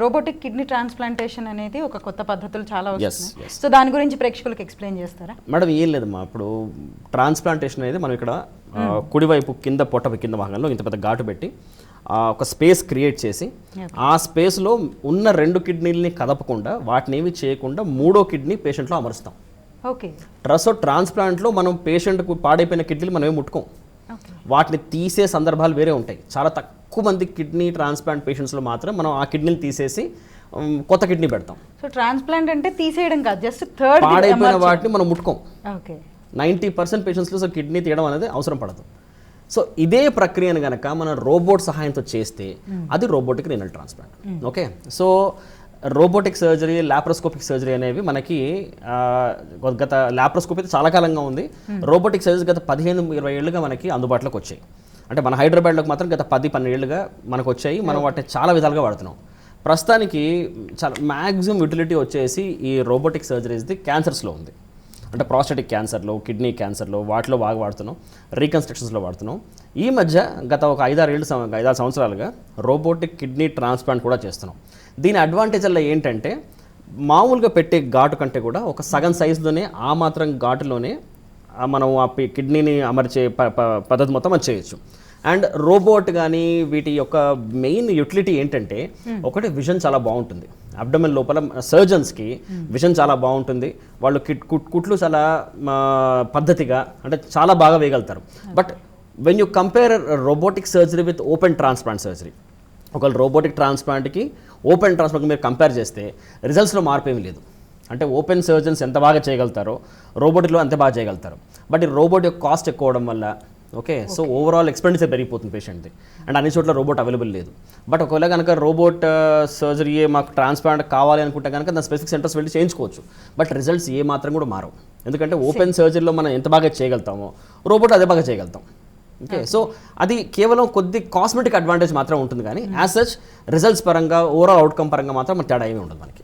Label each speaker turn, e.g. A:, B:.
A: Robotic kidney transplantation అనేది ఒక కొత్త పద్ధతులు చాలా వస్తున్నాయి.
B: yes.
A: సో దాని గురించి ప్రేక్షకులకు ఎక్స్ప్లెయిన్ చేస్తారా?
B: మేడం ఏం లేదమ్మా, ఇప్పుడు ట్రాన్స్ప్లాంటేషన్ అనేది మనం ఇక్కడ కుడివైపు కింద పొట్టపై కింద భాగంలో ఇంత పెద్ద ఘాటు పెట్టి ఒక స్పేస్ క్రియేట్ చేసి ఆ స్పేస్లో ఉన్న 2 కిడ్నీలని కదపకుండా వాటిని ఏమి చేయకుండా 3వ కిడ్నీ పేషెంట్లో అమరుస్తాం.
A: ఓకే.
B: ట్రాన్స్ప్లాంట్లో మనం పేషెంట్కు పాడైపోయిన కిడ్నీలు మనం ఏమి ముట్టుకోం, వాటిని తీసే సందర్భాలు వేరే ఉంటాయి. చాలా తక్కువ మంది కిడ్నీ ట్రాన్స్ప్లాంట్ పేషెంట్స్లో మాత్రం మనం ఆ కిడ్నీలు తీసేసి కొత్త కిడ్నీ పెడతాం.
A: సో ట్రాన్స్ప్లాంట్ అంటే తీసేయడం కాదు, జస్ట్ థర్డ్
B: పాడైపోయిన వాటిని మనం ముట్టుకోం.
A: ఓకే.
B: 90% పేషెంట్స్లో సో కిడ్నీ తీయడం అనేది అవసరం పడదు. సో ఇదే ప్రక్రియను కనుక మనం రోబోట్ సహాయంతో చేస్తే అది robotic renal transplant. Okay. So robotic surgery, laparoscopic surgery అనేవి మనకి గత లాప్రోస్కోపీ అయితే చాలా కాలంగా ఉంది. రోబోటిక్ సర్జరీ గత 15-20 ఏళ్ళుగా మనకి అందుబాటులోకి వచ్చాయి. అంటే మన హైదరాబాద్లోకి మాత్రం గత 10-12 ఏళ్ళుగా మనకు వచ్చాయి. మనం వాటిని చాలా విధాలుగా వాడుతున్నాం. ప్రస్తుతానికి చాలా మ్యాక్సిమం యూటిలిటీ వచ్చేసి ఈ రోబోటిక్ సర్జరీస్ది క్యాన్సర్స్లో ఉంది. అంటే ప్రాస్టేటిక్ క్యాన్సర్లో, కిడ్నీ క్యాన్సర్లో వాటిలో బాగా వాడుతున్నాం, రీకన్స్ట్రక్షన్స్లో వాడుతున్నాం. ఈ మధ్య గత ఒక 5-6 సంవత్సరాలుగా రోబోటిక్ కిడ్నీ ట్రాన్స్ప్లాంట్ కూడా చేస్తున్నాం. దీని అడ్వాంటేజ్ అలా ఏంటంటే మామూలుగా పెట్టే ఘాటు కంటే కూడా ఒక సగం సైజులోనే ఆ మాత్రం ఘాటులోనే మనం ఆ కిడ్నీని అమర్చే పద్ధతి మొత్తం మనం చేయొచ్చు. అండ్ రోబోట్ కానీ వీటి యొక్క మెయిన్ యూటిలిటీ ఏంటంటే ఒకటి విజన్ చాలా బాగుంటుంది. అబ్డమెన్ లోపల సర్జన్స్కి విజన్ చాలా బాగుంటుంది. వాళ్ళు కుట్లు చాలా పద్ధతిగా అంటే చాలా బాగా వేయగలుగుతారు. But when you compare robotic surgery with open transplant surgery, ఒకవేళ రోబోటిక్ ట్రాన్స్ప్లాంట్కి ఓపెన్ ట్రాన్స్ప్లాంట్కి మీరు కంపేర్ చేస్తే రిజల్ట్స్లో మార్పు ఏమీ లేదు. అంటే ఓపెన్ సర్జన్స్ ఎంత బాగా చేయగలుగుతారో రోబోటిక్లో అంతే బాగా చేయగలుగుతారు. బట్ ఈ రోబోట్ యొక్క కాస్ట్ ఎక్కువ అవడం వల్ల సో ఓవరాల్ ఎక్స్పెండిచర్ పెరిగిపోతుంది పేషెంట్ది. అండ్ అన్ని చోట్ల రోబోట్ అవైలబుల్ లేదు. బట్ ఒకవేళ కనుక రోబోట్ సర్జరీ మాకు ట్రాన్స్ప్లాంట్ కావాలి అనుకుంటే కనుక దాని స్పెసిఫిక్ సెంటర్స్ వెళ్ళి చేయించుకోవచ్చు. బట్ రిజల్ట్స్ ఏ మాత్రం కూడా మారవు. ఎందుకంటే ఓపెన్ సర్జరీలో మనం ఎంత బాగా చేయగలుగుతామో రోబోట్ అదే బాగా చేయగలుగుతాం. ఓకే. సో అది కేవలం కొద్ది కాస్మెటిక్ అడ్వాంటేజ్ మాత్రం ఉంటుంది, కానీ యాజ్ సచ్ రిజల్ట్స్ పరంగా ఓవరాల్ అవుట్కమ్ పరంగా మాత్రం తేడా ఏమీ ఉండదు మనకి.